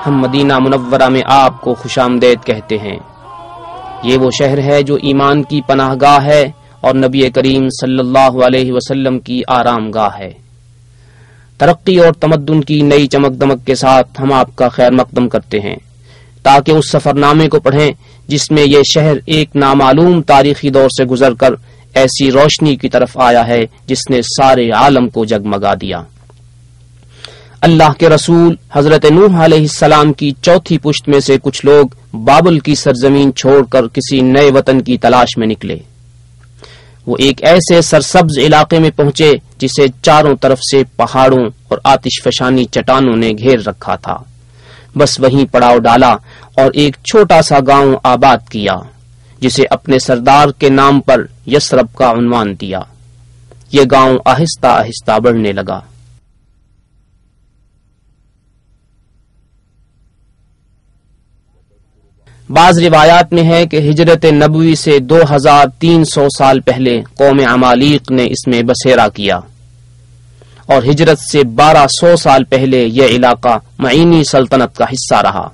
ہم مدینہ منورہ میں آپ کو خوش آمدید کہتے ہیں۔ یہ وہ شہر ہے جو ایمان کی پناہ گاہ ہے اور نبی کریم صلی اللہ علیہ وسلم کی آرام گاہ ہے۔ ترقی اور تمدن کی نئی چمک دمک کے ساتھ ہم آپ کا خیر مقدم کرتے ہیں تاکہ اس سفر نامے کو پڑھیں جس میں یہ شہر ایک نامعلوم تاریخی دور سے گزر کر ایسی روشنی کی طرف آیا ہے جس نے سارے عالم کو جگمگا دیا۔ اللہ کے رسول حضرت نوح علیہ السلام کی چوتھی پشت میں سے کچھ لوگ بابل کی سرزمین چھوڑ کر کسی نئے وطن کی تلاش میں نکلے۔ وہ ایک ایسے سرسبز علاقے میں پہنچے جسے چاروں طرف سے پہاڑوں اور آتش فشانی چٹانوں نے گھیر رکھا تھا۔ بس وہیں پڑاؤ ڈالا اور ایک چھوٹا سا گاؤں آباد کیا جسے اپنے سردار کے نام پر یثرب کا عنوان دیا۔ یہ گاؤں آہستہ آہستہ بڑھنے لگا۔ بعض روایات میں ہے کہ ہجرت نبوی سے 2300 سال پہلے قوم عمالیق نے اس میں بسیرا کیا اور ہجرت سے 1200 سال پہلے یہ علاقہ معینی سلطنت کا حصہ رہا۔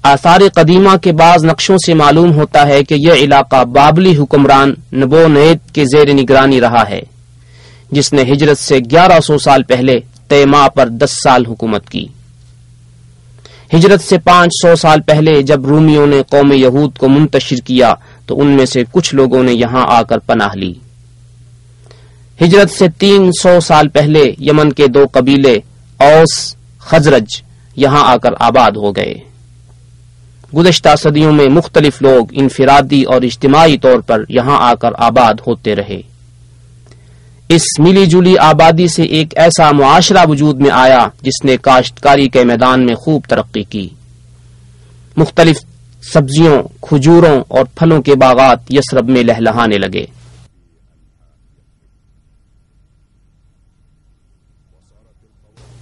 آثار قدیمہ کے بعض نقشوں سے معلوم ہوتا ہے کہ یہ علاقہ بابلی حکمران نبونید کے زیر نگرانی رہا ہے جس نے ہجرت سے 1100 سال پہلے تیماء پر 10 سال حکومت کی۔ ہجرت سے 500 سال پہلے جب رومیوں نے قوم یہود کو منتشر کیا تو ان میں سے کچھ لوگوں نے یہاں آ کر پناہ لی۔ ہجرت سے 300 سال پہلے یمن کے 2 قبیلے اوس خزرج یہاں آ کر آباد ہو گئے۔ گزشتہ صدیوں میں مختلف لوگ انفرادی اور اجتماعی طور پر یہاں آ کر آباد ہوتے رہے۔ اس ملی جلی آبادی سے ایک ایسا معاشرہ وجود میں آیا جس نے کاشتکاری کے میدان میں خوب ترقی کی۔ مختلف سبزیوں، کھجوروں اور پھلوں کے باغات یثرب میں لہلہانے لگے۔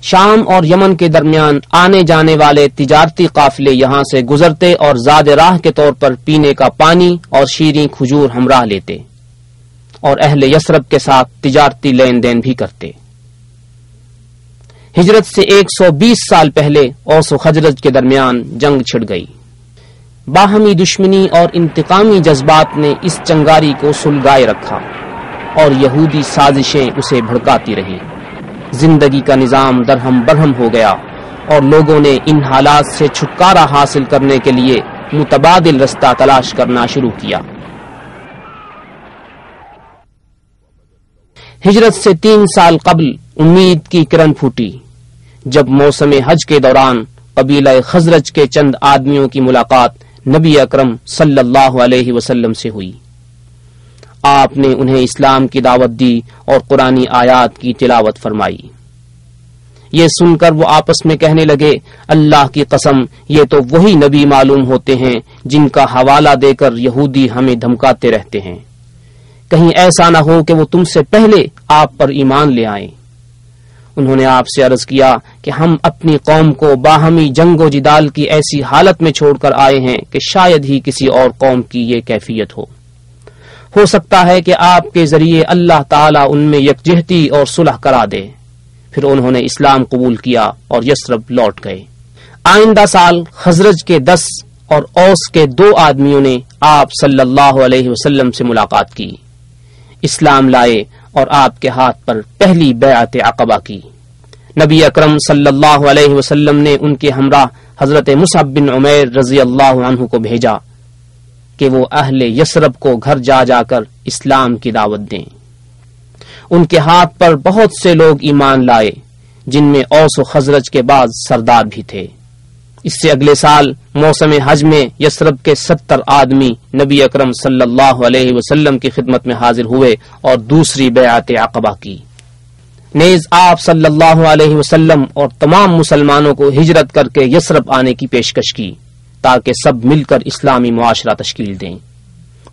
شام اور یمن کے درمیان آنے جانے والے تجارتی قافلے یہاں سے گزرتے اور زاد راہ کے طور پر پینے کا پانی اور شیریں کھجور ہمراہ لیتے اور اہل یثرب کے ساتھ تجارتی لین دین بھی کرتے۔ ہجرت سے 120 سال پہلے اوس و خزرج کے درمیان جنگ چھڑ گئی۔ باہمی دشمنی اور انتقامی جذبات نے اس چنگاری کو سلگائے رکھا اور یہودی سازشیں اسے بھڑکاتی رہیں۔ زندگی کا نظام درہم برہم ہو گیا اور لوگوں نے ان حالات سے چھٹکارا حاصل کرنے کے لیے متبادل رستہ تلاش کرنا شروع کیا۔ ہجرت سے 3 سال قبل امید کی کرن پھوٹی جب موسم حج کے دوران قبیلہ خزرج کے چند آدمیوں کی ملاقات نبی اکرم صلی اللہ علیہ وسلم سے ہوئی۔ آپ نے انہیں اسلام کی دعوت دی اور قرآنی آیات کی تلاوت فرمائی۔ یہ سن کر وہ آپس میں کہنے لگے، اللہ کی قسم یہ تو وہی نبی معلوم ہوتے ہیں جن کا حوالہ دے کر یہودی ہمیں دھمکاتے رہتے ہیں، کہیں ایسا نہ ہو کہ وہ تم سے پہلے آپ پر ایمان لے آئیں۔ انہوں نے آپ سے عرض کیا کہ ہم اپنی قوم کو باہمی جنگ و جدال کی ایسی حالت میں چھوڑ کر آئے ہیں کہ شاید ہی کسی اور قوم کی یہ کیفیت ہو سکتا ہے کہ آپ کے ذریعے اللہ تعالیٰ ان میں یکجہتی اور صلح کرا دے۔ پھر انہوں نے اسلام قبول کیا اور یثرب لوٹ گئے۔ آئندہ سال خزرج کے 10 اور اوس کے 2 آدمیوں نے آپ صلی اللہ علیہ وسلم سے ملاقات کی، اسلام لائے اور آپ کے ہاتھ پر پہلی بیعت عقبہ کی۔ نبی اکرم صلی اللہ علیہ وسلم نے ان کے ہمراہ حضرت مصعب بن عمیر رضی اللہ عنہ کو بھیجا کہ وہ اہل یثرب کو گھر جا جا کر اسلام کی دعوت دیں۔ ان کے ہاتھ پر بہت سے لوگ ایمان لائے جن میں اوس و خزرج کے بعض سردار بھی تھے۔ اس سے اگلے سال موسم حج میں یثرب کے 70 آدمی نبی اکرم صلی اللہ علیہ وسلم کی خدمت میں حاضر ہوئے اور دوسری بیعت عقبہ کی۔ نیز آپ صلی اللہ علیہ وسلم اور تمام مسلمانوں کو ہجرت کر کے یثرب آنے کی پیشکش کی تاکہ سب مل کر اسلامی معاشرہ تشکیل دیں۔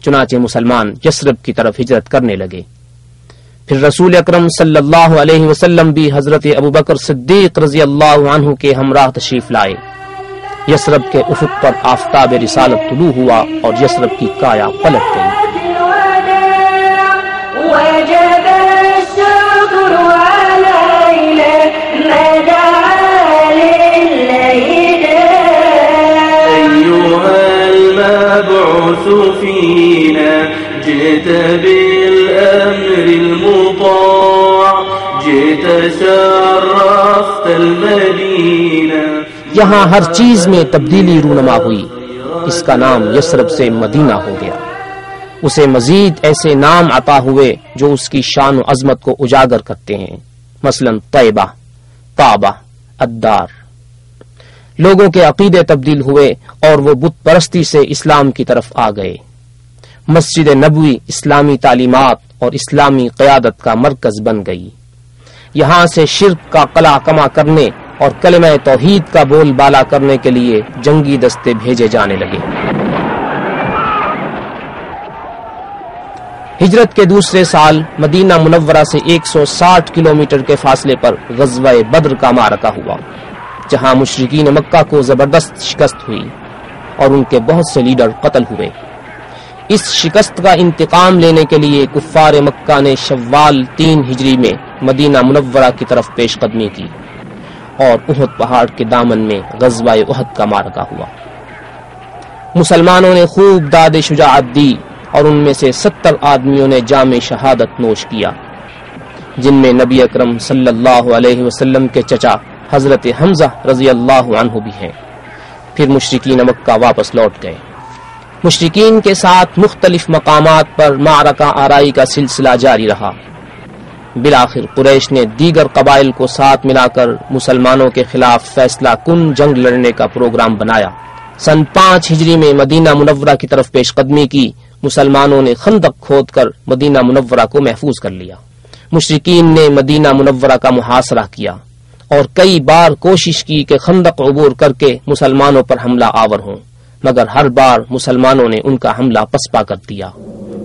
چنانچہ مسلمان یثرب کی طرف ہجرت کرنے لگے۔ پھر رسول اکرم صلی اللہ علیہ وسلم بھی حضرت ابوبکر صدیق رضی اللہ عنہ کے ہمراہ تشریف لائے۔ یثرب کے افق پر آفتاب رسالت طلوع ہوا اور یثرب کی کایا پلٹ گئی۔ یہاں ہر چیز میں تبدیلی رونما ہوئی، اس کا نام یثرب سے مدینہ ہو گیا۔ اسے مزید ایسے نام عطا ہوئے جو اس کی شان و عظمت کو اجاگر کرتے ہیں، مثلا طیبہ، طابہ، الدار۔ لوگوں کے عقیدے تبدیل ہوئے اور وہ بت پرستی سے اسلام کی طرف آ گئے۔ مسجد نبوی اسلامی تعلیمات اور اسلامی قیادت کا مرکز بن گئی۔ یہاں سے شرک کا قلع کما کرنے اور کلمہ توحید کا بول بالا کرنے کے لیے جنگی دستے بھیجے جانے لگے۔ ہجرت کے دوسرے سال مدینہ منورہ سے 160 کلومیٹر کے فاصلے پر غزوہ بدر کا معرکہ ہوا، جہاں مشرکین مکہ کو زبردست شکست ہوئی اور ان کے بہت سے لیڈر قتل ہوئے۔ اس شکست کا انتقام لینے کے لیے کفار مکہ نے شوال 3 ہجری میں مدینہ منورہ کی طرف پیش قدمی کی اور احد پہاڑ کے دامن میں غزوہ احد کا معرکہ ہوا۔ مسلمانوں نے خوب داد شجاعت دی اور ان میں سے 70 آدمیوں نے جام شہادت نوش کیا، جن میں نبی اکرم صلی اللہ علیہ وسلم کے چچا حضرت حمزہ رضی اللہ عنہ بھی ہیں۔ پھر مشرکین مکہ واپس لوٹ گئے۔ مشرکین کے ساتھ مختلف مقامات پر معرکہ آرائی کا سلسلہ جاری رہا۔ بالآخر قریش نے دیگر قبائل کو ساتھ ملا کر مسلمانوں کے خلاف فیصلہ کن جنگ لڑنے کا پروگرام بنایا۔ سن 5 ہجری میں مدینہ منورہ کی طرف پیش قدمی کی۔ مسلمانوں نے خندق کھود کر مدینہ منورہ کو محفوظ کر لیا۔ مشرکین نے مدینہ منورہ کا محاصرہ کیا اور کئی بار کوشش کی کہ خندق عبور کر کے مسلمانوں پر حملہ آور ہوں، مگر ہر بار مسلمانوں نے ان کا حملہ پسپا کر دیا۔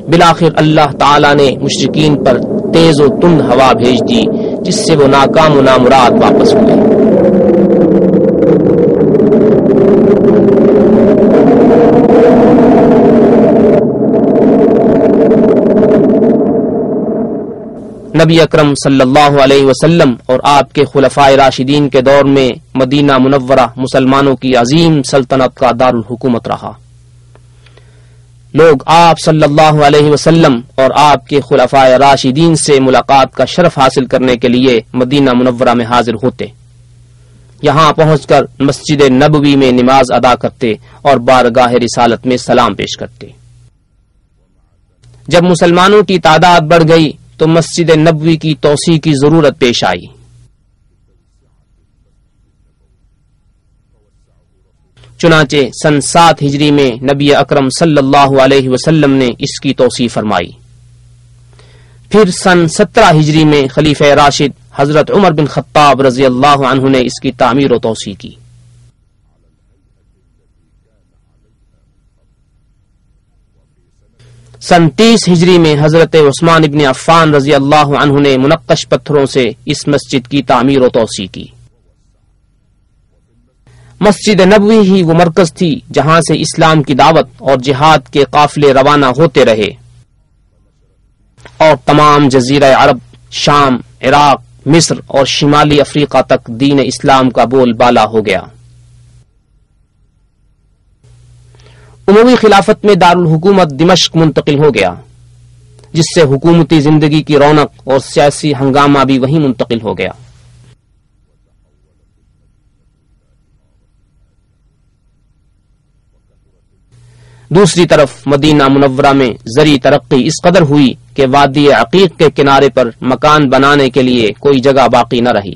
بالآخر اللہ تعالی نے مشرکین پر تیز و تند ہوا بھیج دی، جس سے وہ ناکام و نامراد واپس ہوئے۔ نبی اکرم صلی اللہ علیہ وسلم اور آپ کے خلفائے راشدین کے دور میں مدینہ منورہ مسلمانوں کی عظیم سلطنت کا دارالحکومت رہا۔ لوگ آپ صلی اللہ علیہ وسلم اور آپ کے خلفائے راشدین سے ملاقات کا شرف حاصل کرنے کے لیے مدینہ منورہ میں حاضر ہوتے، یہاں پہنچ کر مسجد نبوی میں نماز ادا کرتے اور بارگاہ رسالت میں سلام پیش کرتے۔ جب مسلمانوں کی تعداد بڑھ گئی تو مسجد نبوی کی توسیع کی ضرورت پیش آئی۔ چنانچہ سن 7 ہجری میں نبی اکرم صلی اللہ علیہ وسلم نے اس کی توسیع فرمائی۔ پھر سن 17 ہجری میں خلیفہ راشد حضرت عمر بن خطاب رضی اللہ عنہ نے اس کی تعمیر و توسیع کی۔ سن 30 ہجری میں حضرت عثمان ابن عفان رضی اللہ عنہ نے منقش پتھروں سے اس مسجد کی تعمیر و توسیع کی۔ مسجد نبوی ہی وہ مرکز تھی جہاں سے اسلام کی دعوت اور جہاد کے قافلے روانہ ہوتے رہے اور تمام جزیرہ عرب، شام، عراق، مصر اور شمالی افریقہ تک دین اسلام کا بول بالا ہو گیا۔ عمومی خلافت میں دارالحکومت دمشق منتقل ہو گیا، جس سے حکومتی زندگی کی رونق اور سیاسی ہنگامہ بھی وہیں منتقل ہو گیا۔ دوسری طرف مدینہ منورہ میں زرعی ترقی اس قدر ہوئی کہ وادی عقیق کے کنارے پر مکان بنانے کے لیے کوئی جگہ باقی نہ رہی۔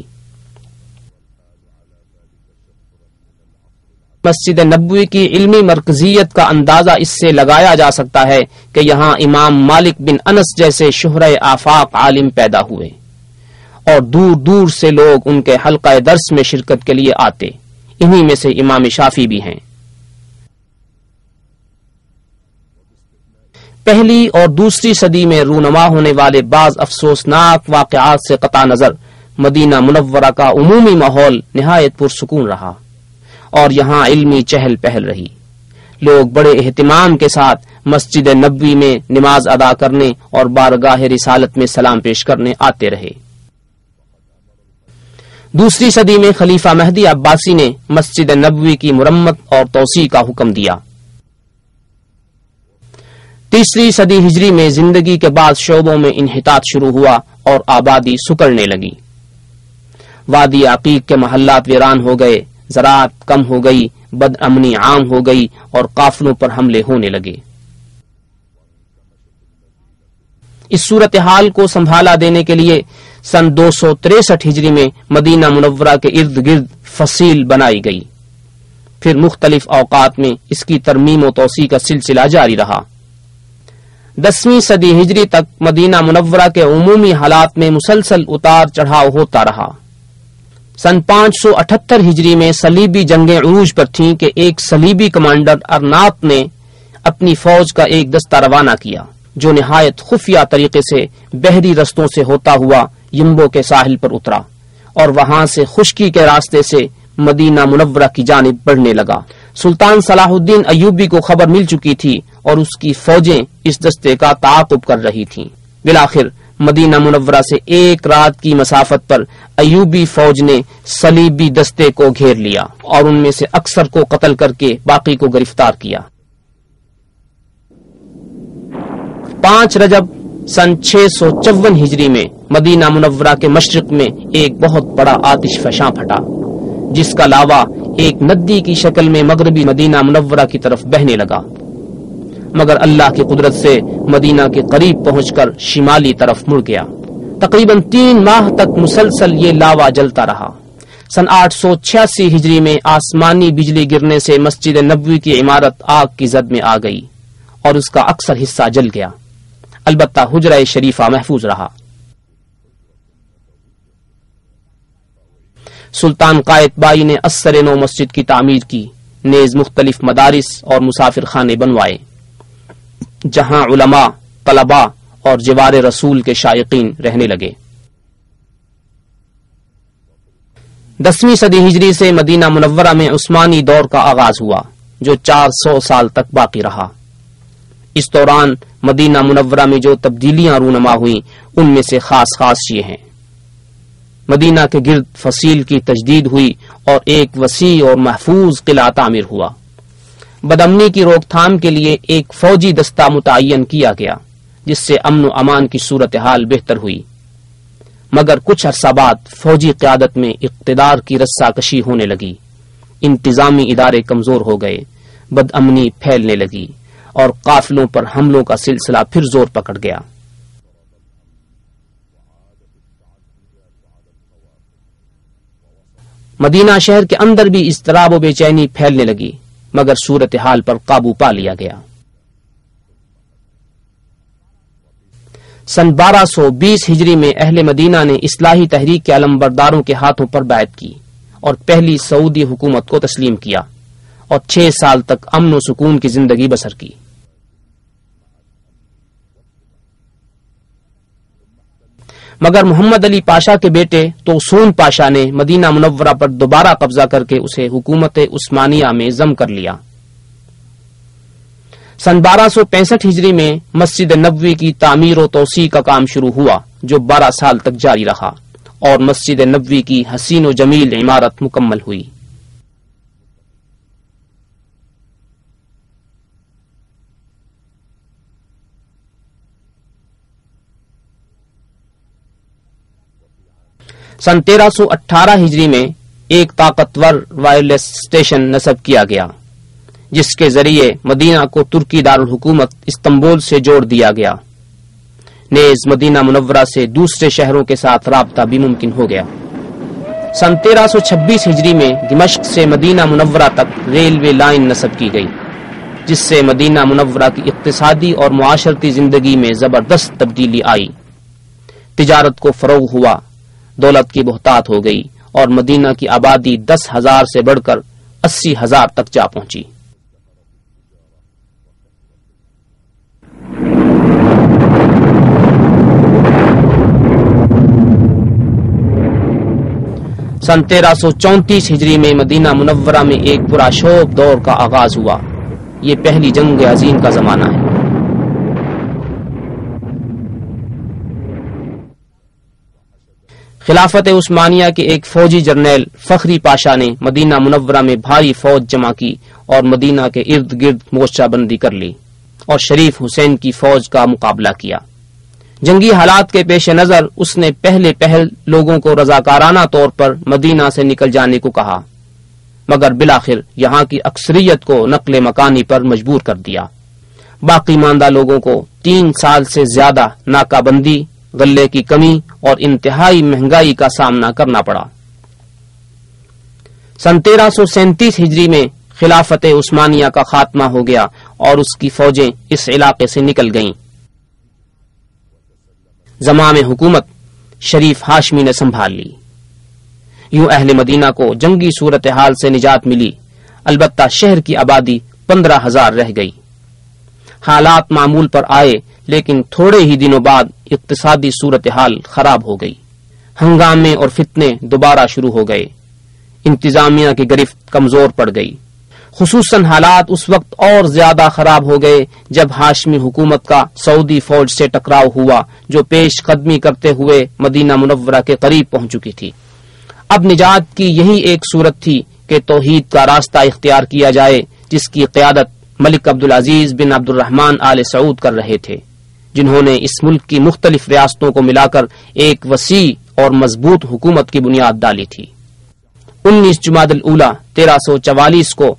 مسجد نبوی کی علمی مرکزیت کا اندازہ اس سے لگایا جا سکتا ہے کہ یہاں امام مالک بن انس جیسے شہرہ آفاق عالم پیدا ہوئے اور دور دور سے لوگ ان کے حلقہ درس میں شرکت کے لیے آتے۔ انہی میں سے امام شافعی بھی ہیں۔ پہلی اور دوسری صدی میں رونما ہونے والے بعض افسوسناک واقعات سے قطع نظر مدینہ منورہ کا عمومی ماحول نہایت پرسکون رہا اور یہاں علمی چہل پہل رہی۔ لوگ بڑے اہتمام کے ساتھ مسجد نبوی میں نماز ادا کرنے اور بارگاہ رسالت میں سلام پیش کرنے آتے رہے۔ دوسری صدی میں خلیفہ مہدی عباسی نے مسجد نبوی کی مرمت اور توسیع کا حکم دیا۔ تیسری صدی ہجری میں زندگی کے بعض شعبوں میں انحطاط شروع ہوا اور آبادی سکڑنے لگی۔ وادی عقیق کے محلات ویران ہو گئے، زراعت کم ہو گئی، بد امنی عام ہو گئی اور قافلوں پر حملے ہونے لگے۔ اس صورتحال کو سنبھالا دینے کے لیے سن 263 ہجری میں مدینہ منورہ کے ارد گرد فصیل بنائی گئی۔ پھر مختلف اوقات میں اس کی ترمیم و توسیع کا سلسلہ جاری رہا۔ 10ویں صدی ہجری تک مدینہ منورہ کے عمومی حالات میں مسلسل اتار چڑھاؤ ہوتا رہا۔ سن 578 ہجری میں صلیبی جنگیں عروج پر تھیں کہ ایک صلیبی کمانڈر ارناط نے اپنی فوج کا ایک دستہ روانہ کیا جو نہایت خفیہ طریقے سے بحری رستوں سے ہوتا ہوا یمبو کے ساحل پر اترا اور وہاں سے خشکی کے راستے سے مدینہ منورہ کی جانب بڑھنے لگا۔ سلطان صلاح الدین ایوبی کو خبر مل چکی تھی اور اس کی فوجیں اس دستے کا تعاقب کر رہی تھیں۔ بالآخر مدینہ منورہ سے ایک رات کی مسافت پر ایوبی فوج نے صلیبی دستے کو گھیر لیا اور ان میں سے اکثر کو قتل کر کے باقی کو گرفتار کیا۔ 5 رجب سن 654 ہجری میں مدینہ منورہ کے مشرق میں ایک بہت بڑا آتش فشاں پھٹا جس کا لاوا ایک ندی کی شکل میں مغربی مدینہ منورہ کی طرف بہنے لگا، مگر اللہ کی قدرت سے مدینہ کے قریب پہنچ کر شمالی طرف مڑ گیا۔ تقریباً 3 ماہ تک مسلسل یہ لاوا جلتا رہا۔ سن 886 ہجری میں آسمانی بجلی گرنے سے مسجد نبوی کی عمارت آگ کی زد میں آ گئی اور اس کا اکثر حصہ جل گیا، البتہ حجرہ شریفہ محفوظ رہا۔ سلطان قائد بائی نے اثر نو مسجد کی تعمیر کی، نیز مختلف مدارس اور مسافر خانے بنوائے جہاں علماء، طلباء اور جوار رسول کے شائقین رہنے لگے۔ 10ویں صدی ہجری سے مدینہ منورہ میں عثمانی دور کا آغاز ہوا جو 400 سال تک باقی رہا۔ اس دوران مدینہ منورہ میں جو تبدیلیاں رونما ہوئیں ان میں سے خاص یہ ہیں۔ مدینہ کے گرد فصیل کی تجدید ہوئی اور ایک وسیع اور محفوظ قلعہ تعمیر ہوا۔ بدامنی کی روک تھام کے لیے ایک فوجی دستہ متعین کیا گیا جس سے امن و امان کی صورتحال بہتر ہوئی، مگر کچھ عرصہ بعد فوجی قیادت میں اقتدار کی رسا کشی ہونے لگی، انتظامی ادارے کمزور ہو گئے، بد امنی پھیلنے لگی اور قافلوں پر حملوں کا سلسلہ پھر زور پکڑ گیا۔ مدینہ شہر کے اندر بھی اضطراب و بے چینی پھیلنے لگی، مگر صورتحال پر قابو پا لیا گیا۔ سن 1220 ہجری میں اہل مدینہ نے اصلاحی تحریک کے علمبرداروں کے ہاتھوں پر بیعت کی اور پہلی سعودی حکومت کو تسلیم کیا اور 6 سال تک امن و سکون کی زندگی بسر کی۔ مگر محمد علی پاشا کے بیٹے توسون پاشا نے مدینہ منورہ پر دوبارہ قبضہ کر کے اسے حکومت عثمانیہ میں ضم کر لیا۔ سن 1265 ہجری میں مسجد نبوی کی تعمیر و توسیع کا کام شروع ہوا جو 12 سال تک جاری رہا اور مسجد نبوی کی حسین و جمیل عمارت مکمل ہوئی۔ سن 1318 ہجری میں ایک طاقتور وائرلیس اسٹیشن نصب کیا گیا جس کے ذریعے مدینہ کو ترکی دارالحکومت استنبول سے جوڑ دیا گیا، نیز مدینہ منورہ سے دوسرے شہروں کے ساتھ رابطہ بھی ممکن ہو گیا۔ سن 1326 ہجری میں دمشق سے مدینہ منورہ تک ریلوے لائن نصب کی گئی جس سے مدینہ منورہ کی اقتصادی اور معاشرتی زندگی میں زبردست تبدیلی آئی، تجارت کو فروغ ہوا، دولت کی بہتات ہو گئی اور مدینہ کی آبادی 10,000 سے بڑھ کر 80,000 تک جا پہنچی۔ سن 1334 ہجری میں مدینہ منورہ میں ایک پراشوب دور کا آغاز ہوا۔ یہ پہلی جنگ عظیم کا زمانہ ہے۔ خلافت عثمانیہ کے ایک فوجی جرنیل فخری پاشا نے مدینہ منورہ میں بھاری فوج جمع کی اور مدینہ کے ارد گرد مورچہ بندی کر لی اور شریف حسین کی فوج کا مقابلہ کیا۔ جنگی حالات کے پیش نظر اس نے پہل لوگوں کو رضاکارانہ طور پر مدینہ سے نکل جانے کو کہا، مگر بالآخر یہاں کی اکثریت کو نقل مکانی پر مجبور کر دیا۔ باقی ماندہ لوگوں کو 3 سال سے زیادہ ناکہ بندی، غلے کی کمی اور انتہائی مہنگائی کا سامنا کرنا پڑا۔ سن 1337 ہجری میں خلافت عثمانیہ کا خاتمہ ہو گیا اور اس کی فوجیں اس علاقے سے نکل گئیں۔ زمام حکومت شریف ہاشمی نے سنبھال لی۔ یوں اہل مدینہ کو جنگی صورتحال سے نجات ملی، البتہ شہر کی آبادی 15,000 رہ گئی۔ حالات معمول پر آئے، لیکن تھوڑے ہی دنوں بعد اقتصادی صورتحال خراب ہو گئی۔ ہنگامے اور فتنے دوبارہ شروع ہو گئے۔ انتظامیہ کی گرفت کمزور پڑ گئی۔ خصوصاً حالات اس وقت اور زیادہ خراب ہو گئے جب ہاشمی حکومت کا سعودی فوج سے ٹکراؤ ہوا، جو پیش قدمی کرتے ہوئے مدینہ منورہ کے قریب پہنچ چکی تھی۔ اب نجات کی یہی ایک صورت تھی کہ توحید کا راستہ اختیار کیا جائے، جس کی قیادت ملک عبدالعزیز بن عبد الرحمن آل سعود کر رہے تھے، جنہوں نے اس ملک کی مختلف ریاستوں کو ملا کر ایک وسیع اور مضبوط حکومت کی بنیاد ڈالی تھی۔ 19 جمادی الاولیٰ 1344 کو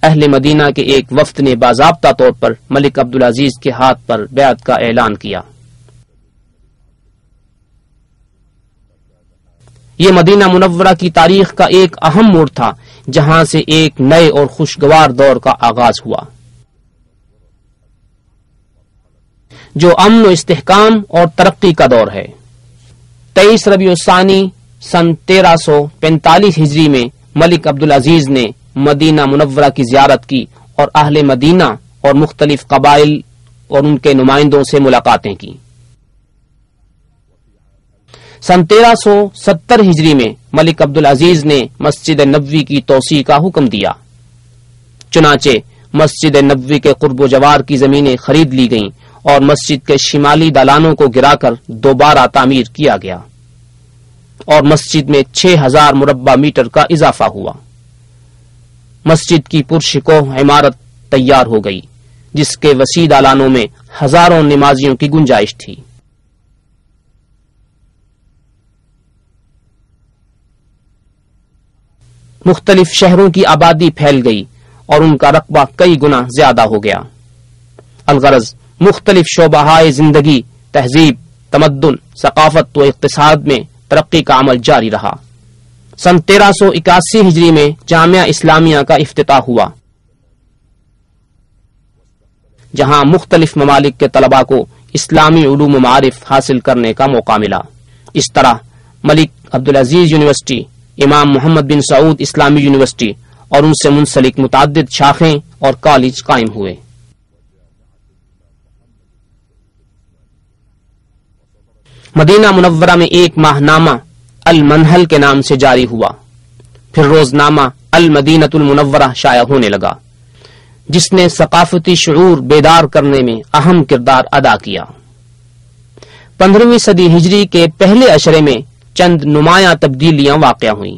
اہل مدینہ کے ایک وفد نے باضابطہ طور پر ملک عبدالعزیز کے ہاتھ پر بیعت کا اعلان کیا۔ یہ مدینہ منورہ کی تاریخ کا ایک اہم موڑ تھا، جہاں سے ایک نئے اور خوشگوار دور کا آغاز ہوا، جو امن و استحکام اور ترقی کا دور ہے۔ 23 ربیع الثانی سن 1345 ہجری میں ملک عبدالعزیز نے مدینہ منورہ کی زیارت کی اور اہل مدینہ اور مختلف قبائل اور ان کے نمائندوں سے ملاقاتیں کی۔ سن 1370 ہجری میں ملک عبدالعزیز نے مسجد نبوی کی توسیع کا حکم دیا، چنانچہ مسجد نبوی کے قرب و جوار کی زمینیں خرید لی گئیں اور مسجد کے شمالی دالانوں کو گرا کر دوبارہ تعمیر کیا گیا اور مسجد میں 6000 مربع میٹر کا اضافہ ہوا۔ مسجد کی پرشکوہ عمارت تیار ہو گئی، جس کے وسیع دالانوں میں ہزاروں نمازیوں کی گنجائش تھی۔ مختلف شہروں کی آبادی پھیل گئی اور ان کا رقبہ کئی گنا زیادہ ہو گیا۔ الغرض مختلف شعبہائے زندگی، تہذیب، تمدن، ثقافت و اقتصاد میں ترقی کا عمل جاری رہا۔ سن 1381 ہجری میں جامعہ اسلامیہ کا افتتاح ہوا، جہاں مختلف ممالک کے طلباء کو اسلامی علوم و معارف حاصل کرنے کا موقع ملا۔ اس طرح ملک عبدالعزیز یونیورسٹی، امام محمد بن سعود اسلامی یونیورسٹی اور ان سے منسلک متعدد شاخیں اور کالج قائم ہوئے۔ مدینہ منورہ میں ایک ماہ نامہ المنہل کے نام سے جاری ہوا، پھر روزنامہ المدینۃ المنورہ شائع ہونے لگا، جس نے ثقافتی شعور بیدار کرنے میں اہم کردار ادا کیا۔ 15ویں صدی ہجری کے پہلے عشرے میں چند نمایاں تبدیلیاں واقع ہوئیں۔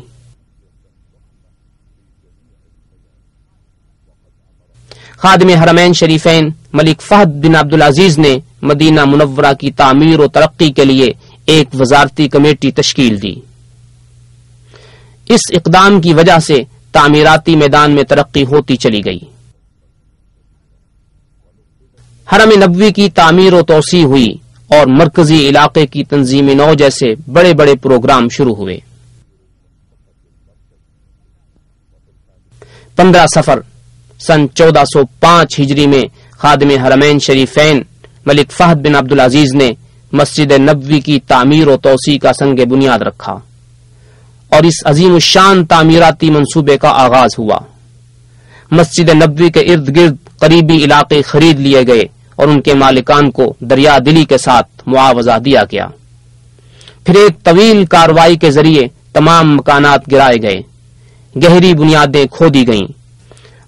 خادم حرمین شریفین ملک فہد بن عبدالعزیز نے مدینہ منورہ کی تعمیر و ترقی کے لیے ایک وزارتی کمیٹی تشکیل دی۔ اس اقدام کی وجہ سے تعمیراتی میدان میں ترقی ہوتی چلی گئی۔ حرم نبوی کی تعمیر و توسیع ہوئی اور مرکزی علاقے کی تنظیم نو جیسے بڑے بڑے پروگرام شروع ہوئے۔ 15 صفر سن 1405 ہجری میں خادم حرمین شریفین ملک فہد بن عبدالعزیز نے مسجد نبوی کی تعمیر و توسیع کا سنگ بنیاد رکھا اور اس عظیم الشان تعمیراتی منصوبے کا آغاز ہوا۔ مسجد نبوی کے ارد گرد قریبی علاقے خرید لیے گئے اور ان کے مالکان کو دریا دلی کے ساتھ معاوضہ دیا گیا۔ پھر ایک طویل کارروائی کے ذریعے تمام مکانات گرائے گئے، گہری بنیادیں کھودی گئیں،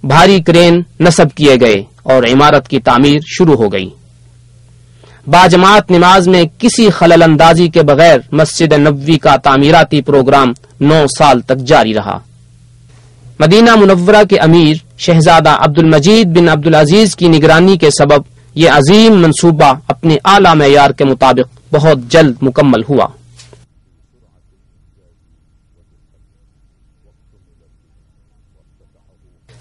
بھاری کرین نصب کیے گئے اور عمارت کی تعمیر شروع ہو گئی۔ باجماعت نماز میں کسی خلل اندازی کے بغیر مسجد نبوی کا تعمیراتی پروگرام 9 سال تک جاری رہا۔ مدینہ منورہ کے امیر شہزادہ عبد المجید بن عبدالعزیز کی نگرانی کے سبب یہ عظیم منصوبہ اپنے اعلی معیار کے مطابق بہت جلد مکمل ہوا۔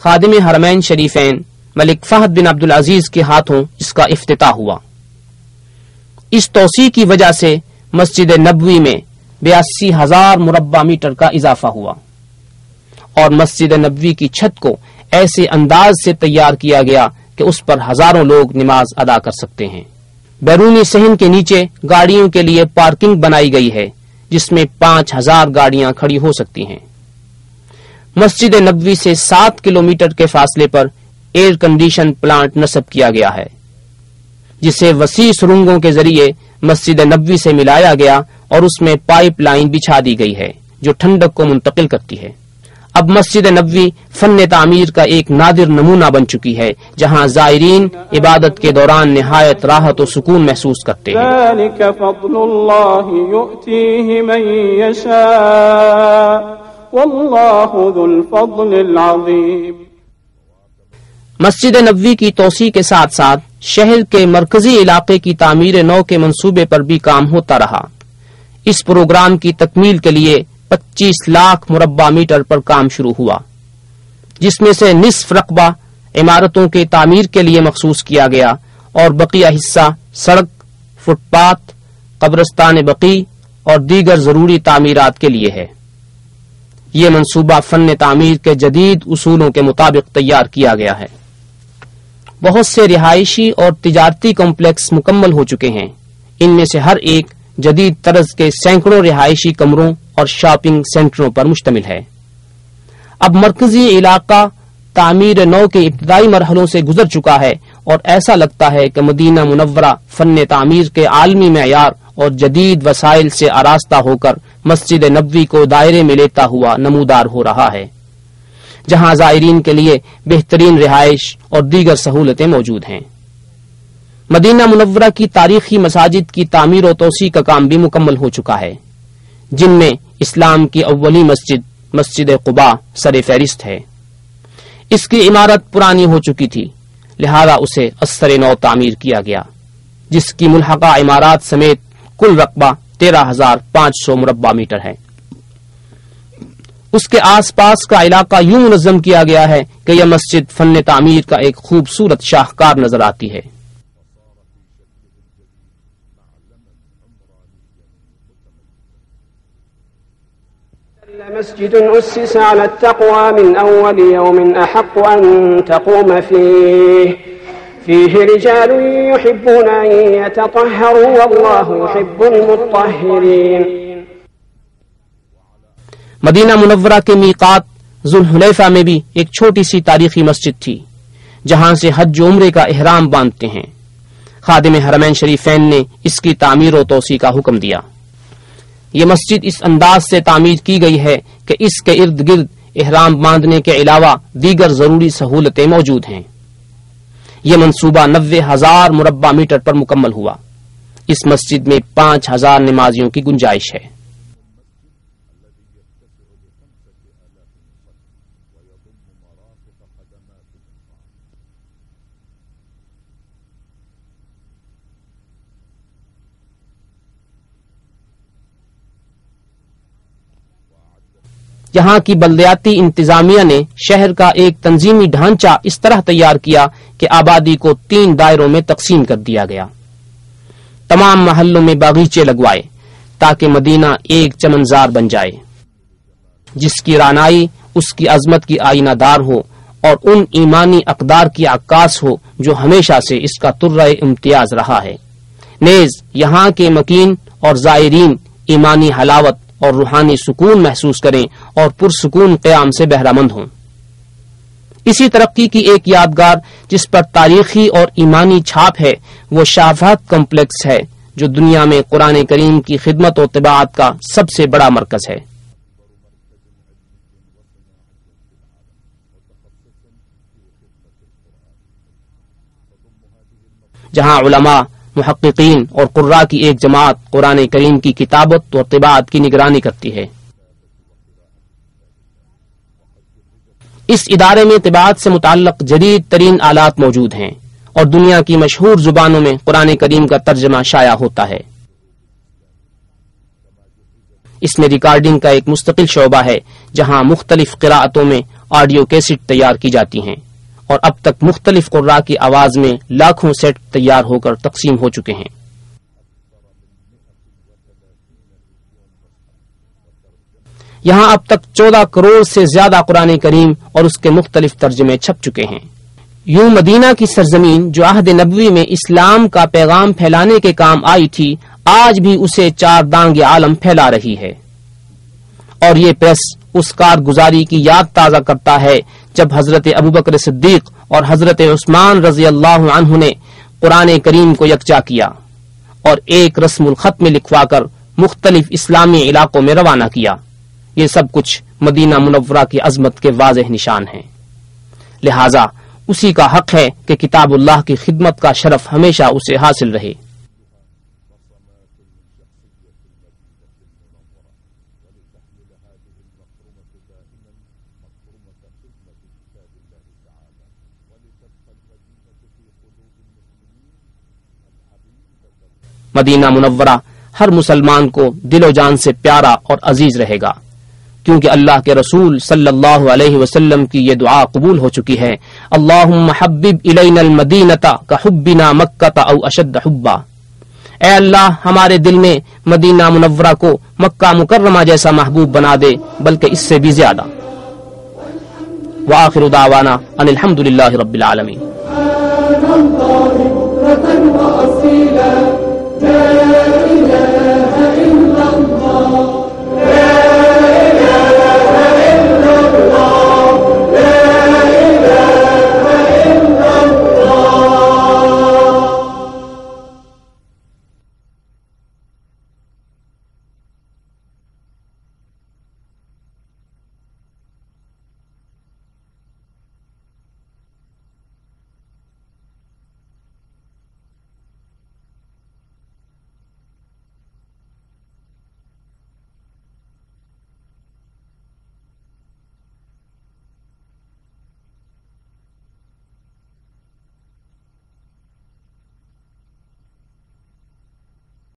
خادم حرمین شریفین ملک فہد بن عبدالعزیز کے ہاتھوں اس کا افتتاح ہوا۔ اس توسیع کی وجہ سے مسجد نبوی میں 82,000 مربع میٹر کا اضافہ ہوا اور مسجد نبوی کی چھت کو ایسے انداز سے تیار کیا گیا کہ اس پر ہزاروں لوگ نماز ادا کر سکتے ہیں۔ بیرونی صحن کے نیچے گاڑیوں کے لیے پارکنگ بنائی گئی ہے جس میں 5,000 گاڑیاں کھڑی ہو سکتی ہیں۔ مسجد نبوی سے 7 کلومیٹر کے فاصلے پر ایئر کنڈیشن پلانٹ نصب کیا گیا ہے جسے وسیع سرنگوں کے ذریعے مسجد نبوی سے ملایا گیا اور اس میں پائپ لائن بچھا دی گئی ہے جو ٹھنڈک کو منتقل کرتی ہے۔ اب مسجد نبوی فن تعمیر کا ایک نادر نمونہ بن چکی ہے جہاں زائرین عبادت کے دوران نہایت راحت و سکون محسوس کرتے ہیں۔ ذلك فضل اللہ یؤتیہ من یشاء واللہ ذو الفضل العظیم۔ مسجد نبوی کی توسیع کے ساتھ ساتھ شہر کے مرکزی علاقے کی تعمیر نو کے منصوبے پر بھی کام ہوتا رہا۔ اس پروگرام کی تکمیل کے لیے 25 لاکھ مربع میٹر پر کام شروع ہوا جس میں سے نصف رقبہ عمارتوں کے تعمیر کے لیے مخصوص کیا گیا اور بقیہ حصہ سڑک، فٹ پاتھ، قبرستان بقیع اور دیگر ضروری تعمیرات کے لیے ہے۔ یہ منصوبہ فن تعمیر کے جدید اصولوں کے مطابق تیار کیا گیا ہے۔ بہت سے رہائشی اور تجارتی کمپلیکس مکمل ہو چکے ہیں۔ ان میں سے ہر ایک جدید طرز کے سینکڑوں رہائشی کمروں اور شاپنگ سینٹروں پر مشتمل ہے۔ اب مرکزی علاقہ تعمیر نو کے ابتدائی مرحلوں سے گزر چکا ہے اور ایسا لگتا ہے کہ مدینہ منورہ فن تعمیر کے عالمی معیار اور جدید وسائل سے آراستہ ہو کر مسجد نبوی کو دائرے میں لیتا ہوا نمودار ہو رہا ہے، جہاں زائرین کے لیے بہترین رہائش اور دیگر سہولتیں موجود ہیں۔ مدینہ منورہ کی تاریخی مساجد کی تعمیر و توسیع کا کام بھی مکمل ہو چکا ہے، جن میں اسلام کی اولی مسجد مسجد قباء سر فہرست ہے۔ اس کی عمارت پرانی ہو چکی تھی، لہذا اسے ازسر نو تعمیر کیا گیا، جس کی ملحقہ عمارات سمیت کل رقبہ 13,500 مربع میٹر ہے۔ اس کے آس پاس کا علاقہ یوں منظم کیا گیا ہے کہ یہ مسجد فن تعمیر کا ایک خوبصورت شاہکار نظر آتی ہے۔ مسجد أسس على التقوى من أول يوم أحق أن تقوم فيه رجال يحبون أن يتطهروا والله يحب المطهرين۔ مدینہ منورہ کے میقات ذوالحلیفہ میں بھی ایک چھوٹی سی تاریخی مسجد تھی جہاں سے حج و عمرے کا احرام باندھتے ہیں۔ خادم حرمین شریفین نے اس کی تعمیر و توسیع کا حکم دیا۔ یہ مسجد اس انداز سے تعمیر کی گئی ہے کہ اس کے ارد گرد احرام باندھنے کے علاوہ دیگر ضروری سہولتیں موجود ہیں۔ یہ منصوبہ 90,000 مربع میٹر پر مکمل ہوا۔ اس مسجد میں 5,000 نمازیوں کی گنجائش ہے۔ یہاں کی بلدیاتی انتظامیہ نے شہر کا ایک تنظیمی ڈھانچہ اس طرح تیار کیا کہ آبادی کو 3 دائروں میں تقسیم کر دیا گیا۔ تمام محلوں میں باغیچے لگوائے تاکہ مدینہ ایک چمنزار بن جائے جس کی رانائی اس کی عظمت کی آئینہ دار ہو اور ان ایمانی اقدار کی عکاس ہو جو ہمیشہ سے اس کا ترہ امتیاز رہا ہے۔ نیز یہاں کے مکین اور زائرین ایمانی حلاوت اور روحانی سکون محسوس کریں اور پرسکون قیام سے بہرہ مند ہوں۔ اسی ترقی کی ایک یادگار جس پر تاریخی اور ایمانی چھاپ ہے وہ شافعت کمپلیکس ہے جو دنیا میں قرآن کریم کی خدمت و طباعت کا سب سے بڑا مرکز ہے۔ جہاں علماء، محققین اور قراء کی ایک جماعت قرآن کریم کی کتابت اور طباعت کی نگرانی کرتی ہے۔ اس ادارے میں طباعت سے متعلق جدید ترین آلات موجود ہیں اور دنیا کی مشہور زبانوں میں قرآن کریم کا ترجمہ شائع ہوتا ہے۔ اس میں ریکارڈنگ کا ایک مستقل شعبہ ہے جہاں مختلف قراءتوں میں آڈیو کیسٹ تیار کی جاتی ہیں، اور اب تک مختلف قراء کی آواز میں لاکھوں سیٹ تیار ہو کر تقسیم ہو چکے ہیں۔ یہاں اب تک 14 کروڑ سے زیادہ قرآن کریم اور اس کے مختلف ترجمے چھپ چکے ہیں۔ یوں مدینہ کی سرزمین جو عہد نبوی میں اسلام کا پیغام پھیلانے کے کام آئی تھی، آج بھی اسے چار دانگ عالم پھیلا رہی ہے، اور یہ پریس اس کارگزاری کی یاد تازہ کرتا ہے جب حضرت ابوبکر صدیق اور حضرت عثمان رضی اللہ عنہ نے قرآن کریم کو یکجا کیا اور ایک رسم الخط میں لکھوا کر مختلف اسلامی علاقوں میں روانہ کیا۔ یہ سب کچھ مدینہ منورہ کی عظمت کے واضح نشان ہیں، لہذا اسی کا حق ہے کہ کتاب اللہ کی خدمت کا شرف ہمیشہ اسے حاصل رہے۔ مدینہ منورہ ہر مسلمان کو دل و جان سے پیارا اور عزیز رہے گا، کیونکہ اللہ کے رسول صلی اللہ علیہ وسلم کی یہ دعا قبول ہو چکی ہے، اللہم حبب الینا المدینۃ کحبنا مکۃ او اشد حبا۔ اے اللہ ہمارے دل میں مدینہ منورہ کو مکہ مکرمہ جیسا محبوب بنا دے، بلکہ اس سے بھی زیادہ۔ وآخر دعوانا ان الحمد للہ رب العالمین۔